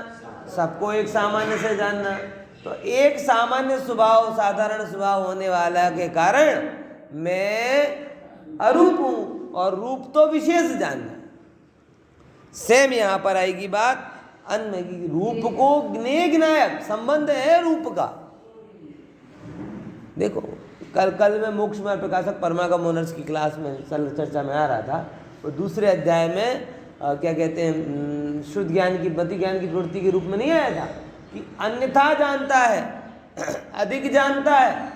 सबको एक सामान्य से जानना। तो एक सामान्य स्वभाव, साधारण स्वभाव होने वाला के कारण मैं अरूप हूँ, और रूप तो विशेष जानना। सेम यहाँ पर आएगी बात अन्य की, रूप को ज्ञेयनायक संबंध है रूप का। देखो कल मैं मोक्ष में प्रकाशक परमागम ओनर्स की क्लास में चर्चा में आ रहा था, वो दूसरे अध्याय में क्या कहते हैं, शुद्ध ज्ञान की, मति ज्ञान की प्रवृत्ति के रूप में नहीं आया था कि अन्यथा जानता है, अधिक जानता है,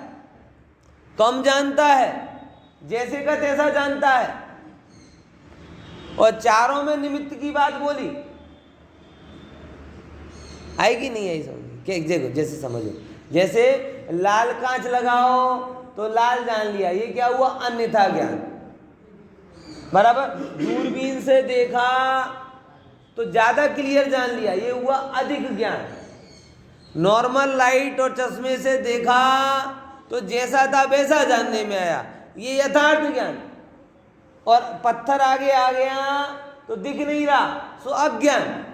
कम जानता है, जैसे का तैसा जानता है। और चारों में निमित्त की बात बोली, आएगी नहीं आई समझ? क्या देखो जैसे समझो, जैसे लाल कांच लगाओ तो लाल जान लिया, ये क्या हुआ? अन्यथा ज्ञान। बराबर। दूरबीन से देखा तो ज्यादा क्लियर जान लिया, ये हुआ अधिक ज्ञान। नॉर्मल लाइट और चश्मे से देखा तो जैसा था वैसा जानने में आया, ये यथार्थ ज्ञान। और पत्थर आगे आ गया तो दिख नहीं रहा, सो अज्ञान।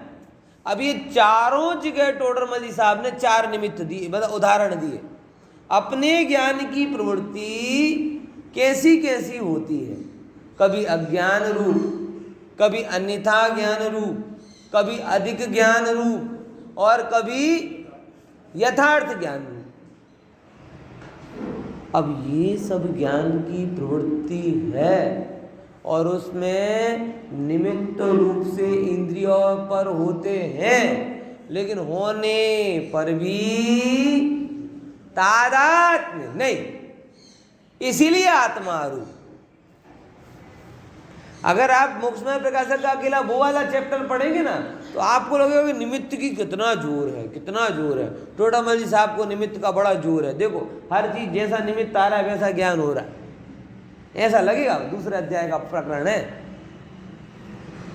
अब ये चारों जगह टोडरमल जी साहब ने 4 निमित्त दिए, मतलब उदाहरण दिए। अपने ज्ञान की प्रवृत्ति कैसी कैसी होती है, कभी अज्ञान रूप, कभी अन्यथा ज्ञान रूप, कभी अधिक ज्ञान रूप, और कभी यथार्थ ज्ञान रूप। अब ये सब ज्ञान की प्रवृत्ति है, और उसमें निमित्त रूप से इंद्रियों पर होते हैं, लेकिन होने पर भी तादात्म्य नहीं, इसीलिए आत्मा रूप। अगर आप मोक्षमय प्रकाशक का अकेला वो वाला चैप्टर पढ़ेंगे ना, तो आपको लगेगा कि निमित्त की कितना जोर है, कितना जोर है। टोडरमल जी साहब को निमित्त का बड़ा जोर है। देखो हर चीज जैसा निमित्त आ रहा है वैसा ज्ञान हो रहा है, ऐसा लगेगा। दूसरे अध्याय का प्रकरण है,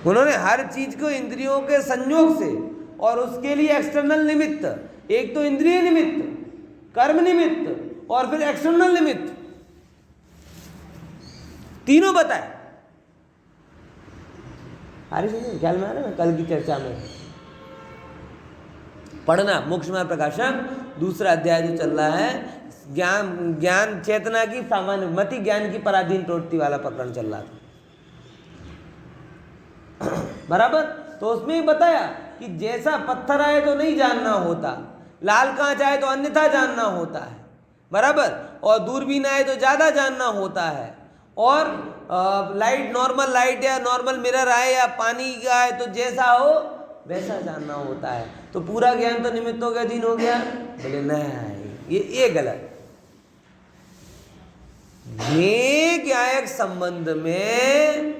उन्होंने हर चीज को इंद्रियों के संयोग से, और उसके लिए एक्सटर्नल निमित्त, एक तो इंद्रिय निमित्त, कर्म निमित्त, और फिर एक्सटर्नल निमित्त, तीनों बताए। अरे सुनिए, ख्याल में आ रहा है कल की चर्चा में पढ़ना, मोक्षमय प्रकाशन दूसरा अध्याय जो चल रहा है, ज्ञान चेतना की सामान्य मति ज्ञान की पराधीन प्रवृत्ति वाला प्रकरण चल रहा था। बराबर। तो उसमें ही बताया कि जैसा पत्थर आए तो नहीं जानना होता, लाल कांच आए तो अन्यथा जानना होता है। बराबर। और दूरबीन आए तो ज्यादा जानना होता है, और लाइट, नॉर्मल लाइट या नॉर्मल मिरर आए या पानी का आए तो जैसा हो वैसा जानना होता है। तो पूरा ज्ञान तो निमित्तों के अधीन हो गया। बोले नहीं, ये गलत। ज्ञेय ज्ञायक संबंध में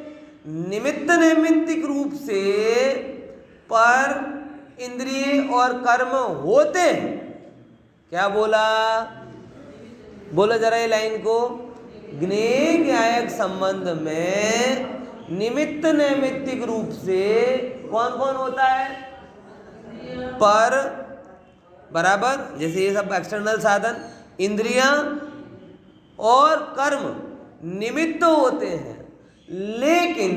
निमित्त नैमित्तिक रूप से पर इंद्रिय और कर्म होते हैं, क्या बोला? बोलो जरा ये लाइन को। ज्ञेय ज्ञायक संबंध में निमित्त नैमित्तिक रूप से कौन कौन होता है? पर, बराबर, जैसे ये सब एक्सटर्नल साधन, इंद्रियां और कर्म निमित्त होते हैं, लेकिन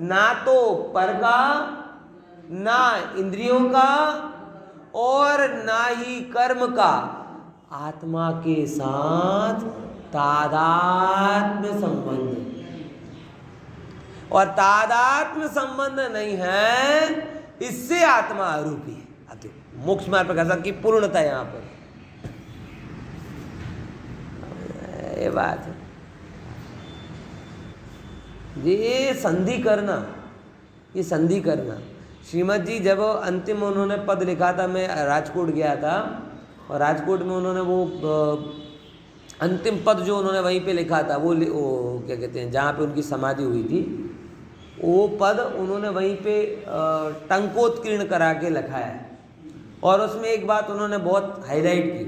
ना तो पर का, ना इंद्रियों का और ना ही कर्म का आत्मा के साथ तादात्म्य संबंध। और तादात्म्य संबंध नहीं है, इससे आत्मा अरूपी है। अब देखो मोक्ष मार्ग प्रकाशक की पूर्णता यहां पर ये बात है। ये संधि करना, ये संधि करना। श्रीमद जी जब अंतिम उन्होंने पद लिखा था, मैं राजकोट गया था और राजकोट में उन्होंने वो अंतिम पद जो उन्होंने वहीं पे लिखा था, वो क्या कहते हैं, जहाँ पे उनकी समाधि हुई थी, वो पद उन्होंने वहीं पे टंकोत्कीर्ण करा के लिखा है। और उसमें एक बात उन्होंने बहुत हाईलाइट की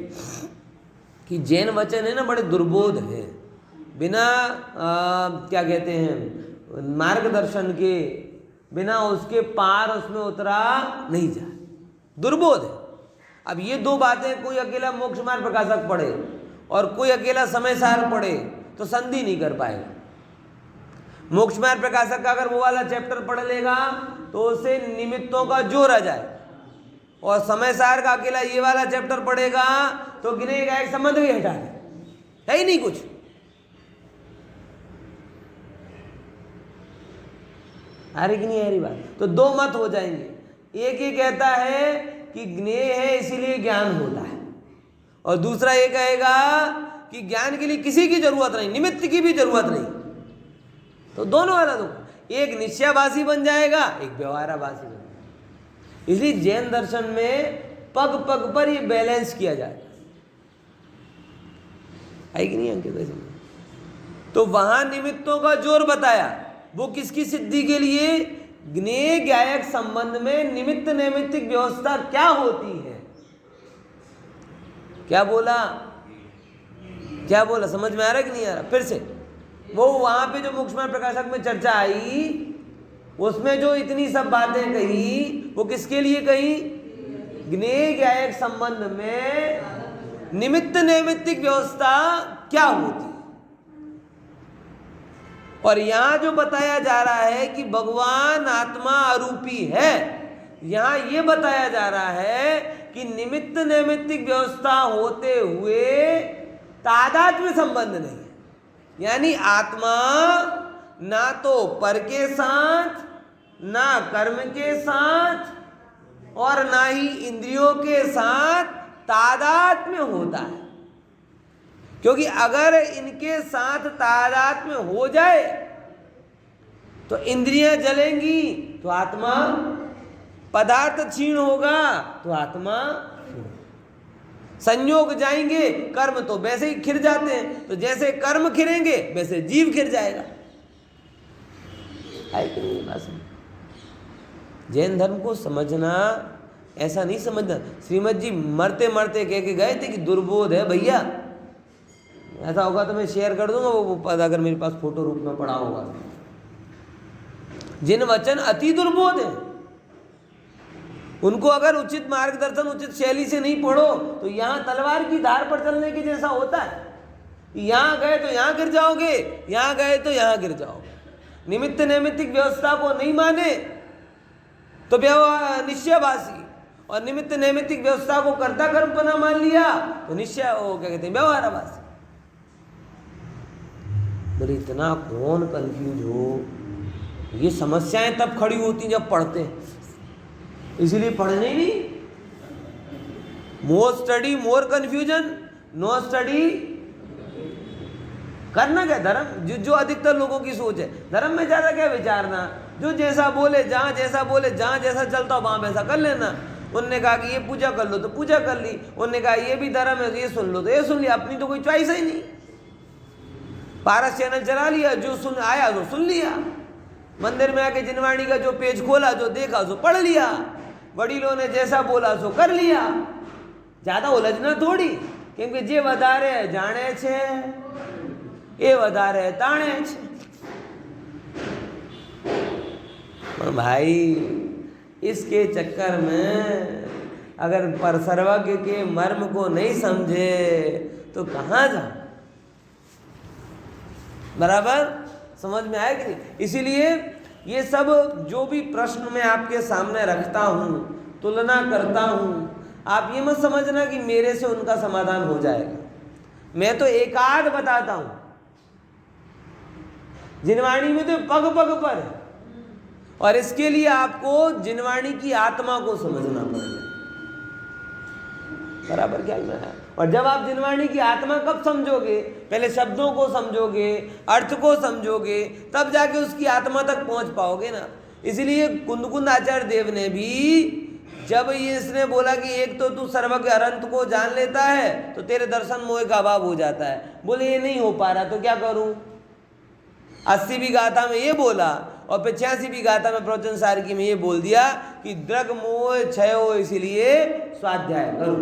कि जैन वचन है ना बड़े दुर्बोध है, बिना क्या कहते हैं मार्गदर्शन के, बिना उसके पार उसमें उतरा नहीं जाए, दुर्बोध है। अब ये दो बातें कोई अकेला मोक्ष मार्ग प्रकाशक पढ़े और कोई अकेला समय सार पढ़े तो संधि नहीं कर पाएगा। मोक्ष मार्ग प्रकाशक का अगर वो वाला चैप्टर पढ़ लेगा तो उसे निमित्तों का जोर आ जाए, और समय सार का अकेला ये वाला चैप्टर पढ़ेगा तो ज्ञेय ज्ञायक संबंध भी हटा दे, है ही नहीं कुछ। आ रही कि नहीं आ रही बात? तो दो मत हो जाएंगे। एक ये कहता है कि ज्ञेय है इसीलिए ज्ञान होता है, और दूसरा ये कहेगा कि ज्ञान के लिए किसी की जरूरत नहीं, निमित्त की भी जरूरत नहीं। तो दोनों वाला दो, एक निश्चयाभासी बन जाएगा, एक व्यवहाराभासी बन जाएगा। इसलिए जैन दर्शन में पग पग पर ये बैलेंस किया जाएगा, है कि नहीं अंकित? तो वहां निमित्तों का जोर बताया, वो किसकी सिद्धि के लिए? ज्ञेय ज्ञायक संबंध में निमित्त नैमित्तिक व्यवस्था क्या होती है। क्या बोला? क्या बोला? समझ में आ रहा है कि नहीं आ रहा? फिर से वो वहां पे जो मोक्ष मार्ग प्रकाशक में चर्चा आई, उसमें जो इतनी सब बातें कही, वो किसके लिए कही? ज्ञेय ज्ञायक संबंध में निमित्त नैमित्तिक व्यवस्था क्या होती है। और यहां जो बताया जा रहा है कि भगवान आत्मा अरूपी है, यहां यह बताया जा रहा है कि निमित्त नैमित्तिक व्यवस्था होते हुए तादात्म्य संबंध नहीं है। यानी आत्मा ना तो पर के साथ, ना कर्म के साथ और ना ही इंद्रियों के साथ तादात्म्य होता है। क्योंकि अगर इनके साथ तादात्म्य हो जाए तो इंद्रियां जलेंगी तो आत्मा, पदार्थ क्षीण होगा तो आत्मा, संयोग जाएंगे, कर्म तो वैसे ही खिर जाते हैं, तो जैसे कर्म खिरेंगे वैसे जीव खिर जाएगा। है कि नहीं बात? जैन धर्म को समझना ऐसा नहीं समझना। श्रीमद जी मरते मरते कह के गए थे कि दुर्बोध है भैया। ऐसा होगा तो मैं शेयर कर दूंगा वो पद, अगर मेरे पास फोटो रूप में पड़ा होगा। जिन वचन अति दुर्बोध है उनको अगर उचित मार्गदर्शन, उचित शैली से नहीं पढ़ो तो यहाँ तलवार की धार पर चलने के जैसा होता है। यहाँ गए तो यहाँ गिर जाओगे, यहाँ गए तो यहाँ गिर जाओगे। निमित्त नैमित्तिक व्यवस्था को नहीं माने तो निश्चयभासी, और निमित्त नैमित्तिक व्यवस्था को कर्ता कर्मपना मान लिया तो निश्चय, वो क्या कहते हैं, व्यवहाराभासी। बोले इतना कौन कंफ्यूज हो। ये समस्याएं तब खड़ी होती जब पढ़ते हैं, इसीलिए पढ़ने ही नहीं। More study more confusion, no study. करना क्या धर्म, जो अधिकतर लोगों की सोच है, धर्म में ज्यादा क्या विचारना, जो जैसा बोले, जहां जैसा बोले, जहां जैसा चलता हो वहां वैसा कर लेना। उनने कहा कि ये पूजा कर लो तो पूजा कर ली, उनने कहा ये भी धर्म है तो ये सुन लो तो ये सुन लिया, अपनी तो कोई चॉइस ही नहीं। पारस चैनल चला लिया, जो सुन आया तो सुन लिया, मंदिर में आके जिनवाणी का जो पेज खोला, जो देखा सो पढ़ लिया। वडीलों ने जैसा बोला सो कर लिया, ज्यादा उलझना थोड़ी, क्योंकि जे વધારે જાણે છે એ વધારે તાણે છે। भाई इसके चक्कर में अगर पर सर्वज्ञ के मर्म को नहीं समझे तो कहाँ जा, बराबर समझ में आया कि नहीं? इसीलिए ये सब जो भी प्रश्न मैं आपके सामने रखता हूँ, तुलना करता हूँ, आप ये मत समझना कि मेरे से उनका समाधान हो जाएगा। मैं तो एक आध बताता हूँ, जिनवाणी में तो पग पग पर है, और इसके लिए आपको जिनवाणी की आत्मा को समझना पड़ेगा। बराबर ख्याल में है? और जब आप जिनवाणी की आत्मा कब समझोगे, पहले शब्दों को समझोगे, अर्थ को समझोगे, तब जाके उसकी आत्मा तक पहुंच पाओगे ना। इसलिए कुंद आचार्य देव ने भी जब ये इसने बोला कि एक तो तू सर्वज्ञ अनंत को जान लेता है तो तेरे दर्शन मोह का अभाव हो जाता है, बोले ये नहीं हो पा रहा तो क्या करूं? 80वीं गाथा में ये बोला और 85वीं गाथा में प्रवचन सारकी में ये बोल दिया कि द्रग मोह क्षय हो, इसीलिए स्वाध्याय करो।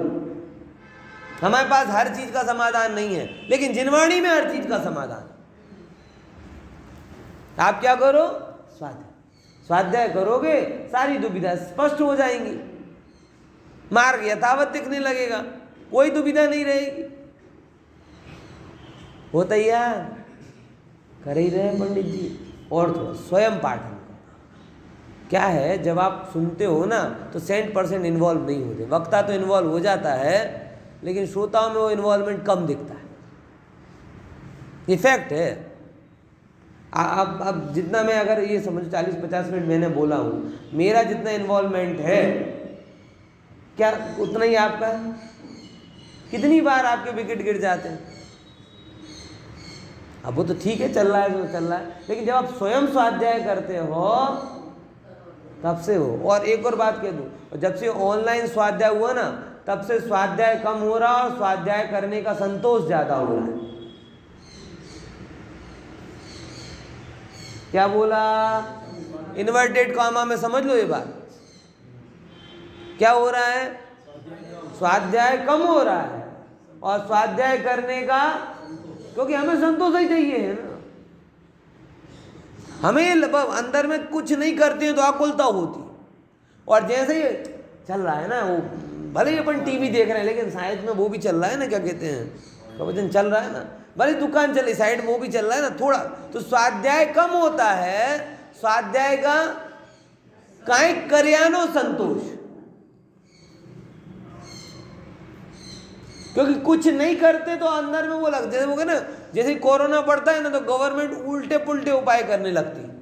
हमारे पास हर चीज का समाधान नहीं है, लेकिन जिनवाणी में हर चीज का समाधान। आप क्या करो? स्वाध्याय। स्वाध्याय करोगे सारी दुविधा स्पष्ट हो जाएंगी, मार्ग यथावत दिखने लगेगा, कोई दुविधा नहीं रहेगी। हो तैयार? कर ही रहे पंडित जी। और थोड़ा स्वयं पाठन करना। क्या है, जब आप सुनते हो ना तो 100% इन्वॉल्व नहीं होते। वक्ता तो इन्वॉल्व हो जाता है, लेकिन श्रोताओं में वो इन्वॉल्वमेंट कम दिखता है। इफेक्ट है। अब जितना मैं, अगर ये समझ 40-50 मिनट मैंने बोला हूँ, मेरा जितना इन्वॉल्वमेंट है क्या उतना ही आपका है? कितनी बार आपके विकेट गिर जाते हैं? अब वो तो ठीक है, चल रहा है तो चल रहा है, लेकिन जब आप स्वयं स्वाध्याय करते हो तब से हो। और एक और बात कह दूँ, जब से ऑनलाइन स्वाध्याय हुआ ना, तब से स्वाध्याय कम हो रहा और स्वाध्याय करने का संतोष ज़्यादा हो रहा है। क्या बोला? इन्वर्टेड कॉमा में समझ लो ये बात। क्या हो रहा है? स्वाध्याय कम हो रहा है और स्वाध्याय करने का, क्योंकि हमें संतोष ही चाहिए है ना। हमें अंदर में कुछ नहीं करते हैं तो आकुलता होती, और जैसे ही चल रहा है ना, वो भले ही अपन टीवी देख रहे हैं लेकिन साइड में वो भी चल रहा है ना, क्या कहते हैं, प्रवचन चल रहा है ना, भले दुकान चले साइड में वो भी चल रहा है ना थोड़ा, तो स्वाध्याय कम होता है। स्वाध्याय का काई करियानो संतोष, क्योंकि कुछ नहीं करते तो अंदर में वो लग, जैसे वो कहते ना, जैसे कोरोना बढ़ता है ना तो गवर्नमेंट उल्टे पुल्टे उपाय करने लगती है।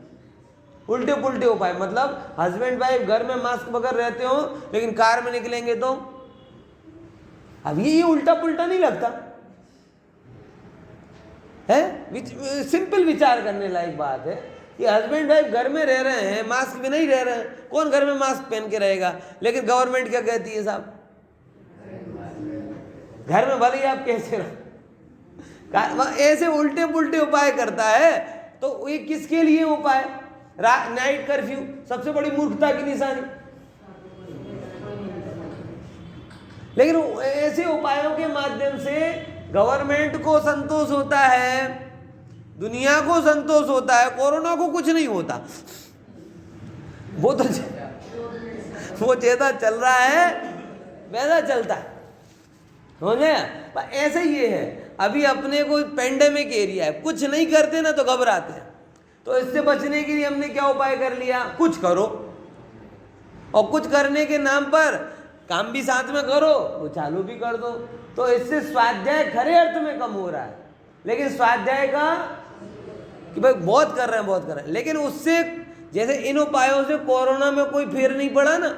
उल्टे पुल्टे उपाय मतलब हस्बैंड वाइफ घर में मास्क बगैर रहते हो, लेकिन कार में निकलेंगे तो, अब ये उल्टा पुल्टा नहीं लगता है। सिंपल विचार करने लायक बात है कि हस्बैंड वाइफ घर में रह रहे हैं, मास्क भी नहीं रह रहे हैं, कौन घर में मास्क पहन के रहेगा? लेकिन गवर्नमेंट क्या कहती है साहब, घर में भले ही आप कैसे रहो, ऐसे उल्टे पुल्टे उपाय करता है। तो ये किसके लिए उपाय? नाइट कर्फ्यू सबसे बड़ी मूर्खता की निशानी। लेकिन ऐसे उपायों के माध्यम से गवर्नमेंट को संतोष होता है, दुनिया को संतोष होता है, कोरोना को कुछ नहीं होता। वो तो वो जैसा चल रहा है वैसा चलता है, समझ गया? ऐसे ये है, अभी अपने को पेंडेमिक एरिया है, कुछ नहीं करते ना तो घबराते हैं। तो इससे बचने के लिए हमने क्या उपाय कर लिया? कुछ करो, और कुछ करने के नाम पर काम भी साथ में करो, वो चालू भी कर दो। तो इससे स्वाध्याय खरे अर्थ में कम हो रहा है। लेकिन स्वाध्याय का कि भाई बहुत कर रहे हैं, बहुत कर रहे हैं, लेकिन उससे जैसे इन उपायों से कोरोना में कोई फेर नहीं पड़ा ना,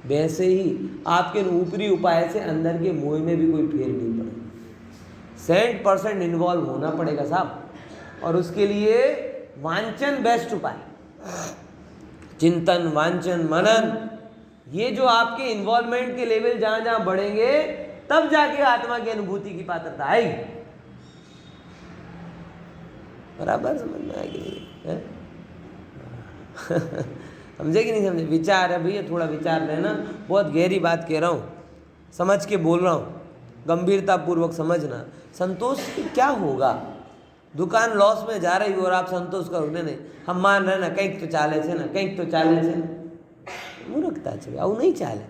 वैसे ही आपके ऊपरी उपाय से अंदर के मोह में भी कोई फेर नहीं पड़ेगा। 100% इन्वॉल्व होना पड़ेगा साहब, और उसके लिए वांचन बेस्ट उपाय। चिंतन, वांचन, मनन, ये जो आपके इन्वॉल्वमेंट के लेवल जहां जहां बढ़ेंगे तब जाके आत्मा की अनुभूति की पात्रता आएगी। बराबर समझ में आएगी? समझे कि नहीं समझे? विचार है भैया, थोड़ा विचार लेना, बहुत गहरी बात कह रहा हूँ, समझ के बोल रहा हूँ, गंभीरता पूर्वक समझना। संतोष क्या होगा? दुकान लॉस में जा रही हो और आप संतोष करोगे नहीं, हम मान रहे ना કંઈક તો ચાલે છે ને, કંઈક તો ચાલે છે ને, मूर्खता છે, આવું नहीं ચાલે।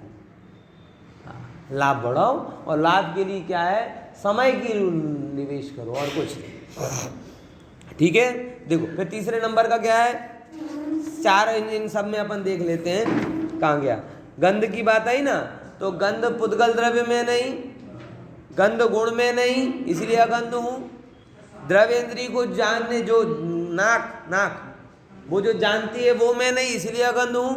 लाभ बढ़ाओ और लाभ के लिए क्या है, समय की निवेश करो और कुछ नहीं। ठीक है, देखो फिर तीसरे नंबर का क्या है, चार इन सब में अपन देख लेते हैं कहाँ गया। गंध की बात आई ना, तो गंध पुद्गल द्रव्य में नहीं, गंध गुण में नहीं, इसलिए अगंध हूँ। द्रव्येंद्री को जानने जो नाक वो जो जानती है वो मैं नहीं, इसलिए अगंध हूँ।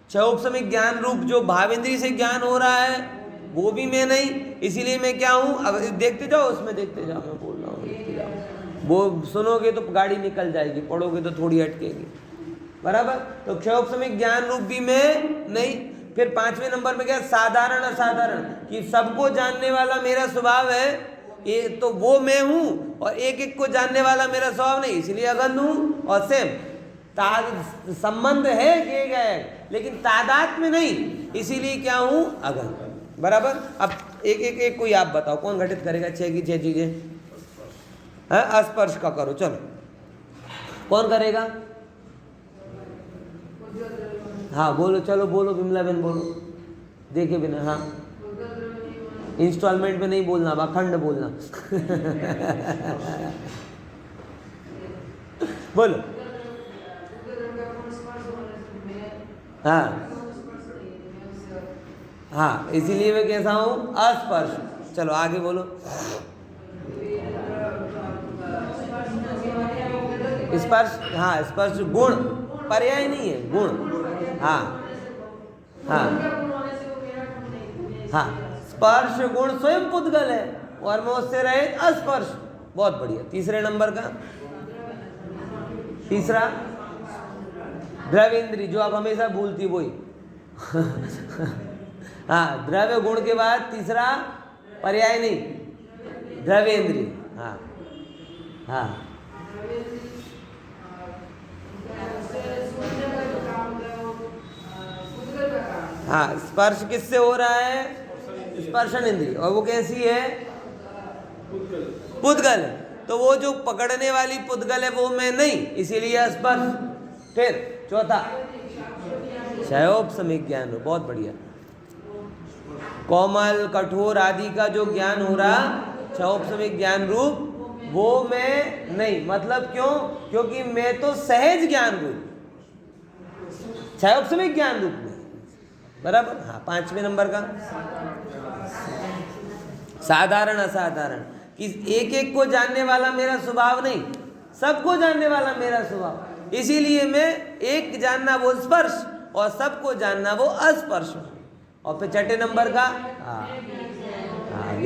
क्षयोपशमिक ज्ञान रूप जो भावेंद्री से ज्ञान हो रहा है वो भी मैं नहीं, इसीलिए मैं क्या हूँ। अब देखते जाओ, उसमें देखते जाओ, मैं बोल रहा हूँ देखते जाओ, वो सुनोगे तो गाड़ी निकल जाएगी, पढ़ोगे तो थोड़ी अटकेगी, बराबर। तो क्षयोपशमिक ज्ञान रूप भी मैं नहीं। फिर पांचवें नंबर में क्या, साधारण असाधारण, कि सबको जानने वाला मेरा स्वभाव है, ये तो वो मैं हूँ, और एक एक को जानने वाला मेरा स्वभाव नहीं, इसलिए अगंध हूँ। और सेम संबंध है किए गए, लेकिन तादाद में नहीं, इसीलिए क्या हूँ, अगंध, बराबर। अब एक कोई आप बताओ, कौन घटित करेगा 6 की 6 चीजें? स्पर्श का करो, चलो कौन करेगा? हाँ बोलो, चलो बोलो, विमला बहन बोलो, देखे बिना। हाँ, इंस्टॉलमेंट में नहीं बोलना, अब अखंड बोलना। बोलो। हाँ हाँ, इसीलिए मैं कैसा हूँ, अस्पर्श। चलो आगे बोलो। स्पर्श, हाँ स्पर्श गुण, पर्याय नहीं है, गुण। हाँ हाँ हाँ, स्पर्श गुण स्वयं पुद्गल है और मैं उससे रहे अस्पर्श। बहुत बढ़िया। तीसरे नंबर का, तीसरा द्रव्येंद्री, जो आप हमेशा भूलती वही। हाँ, द्रव्य गुण के बाद तीसरा पर्याय नहीं, द्रव्येंद्री। हाँ हाँ हाँ, स्पर्श किससे हो रहा है, स्पर्शन इंद्रिय, और वो कैसी है, पुद्गल। तो वो जो पकड़ने वाली पुद्गल है वो मैं नहीं, इसीलिए स्पर्श। फिर चौथा क्षयोपशमिक ज्ञान हो, बहुत बढ़िया। कोमल कठोर आदि का जो ज्ञान हो रहा, क्षयोपशमिक ज्ञान रूप, वो मैं नहीं। मतलब क्यों? क्योंकि मैं तो सहज ज्ञान रूप, क्षयोपशमिक ज्ञान रूप में, बराबर। हाँ, पांचवें नंबर का साधारण असाधारण, कि एक एक को जानने वाला मेरा स्वभाव नहीं, सबको जानने वाला मेरा स्वभाव, इसीलिए मैं एक जानना वो स्पर्श और सबको जानना वो अस्पर्श। और फिर छठे नंबर का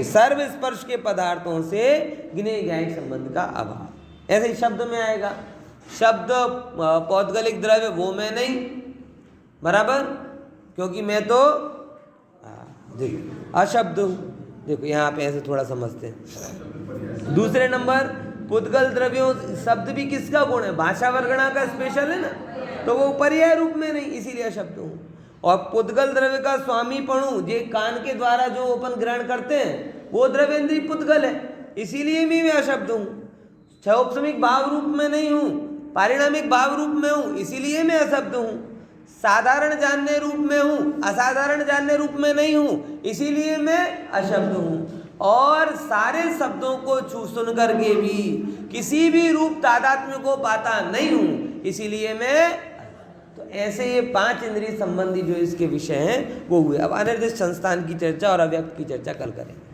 सर्व स्पर्श के पदार्थों से गिने ज्ञायक संबंध का अभाव। ऐसे ही शब्द में आएगा, शब्द पौद्गलिक द्रव्य वो मैं नहीं, बराबर, क्योंकि मैं तो देखो अशब्द हूँ। देखो यहाँ पे ऐसे थोड़ा समझते हैं। दूसरे नंबर, पुद्गल द्रव्यों, शब्द भी किसका गुण है, भाषा वर्गणा का स्पेशल है ना, तो वो पर्याय रूप में नहीं, इसीलिए अशब्द हूँ। और पुद्गल द्रव्य का स्वामी पणु, जे कान के द्वारा जो अपन ग्रहण करते हैं वो द्रव्येंद्री पुद्गल है, इसीलिए मैं अशब्द हूँ। क्षयोपशमिक भाव रूप में नहीं हूँ, पारिणामिक भाव रूप में हूँ, इसीलिए मैं अशब्द हूँ। साधारण जानने रूप में हूँ, असाधारण जानने रूप में नहीं हूँ, इसीलिए मैं अशब्द हूँ। और सारे शब्दों को सुन करके भी किसी भी रूप तादात्म्य को पाता नहीं हूँ, इसीलिए मैं। तो ऐसे ये 5 इंद्रिय संबंधी जो इसके विषय हैं वो हुए। अब अनिर्दिष्ट संस्थान की चर्चा और अव्यक्त की चर्चा कल करेंगे।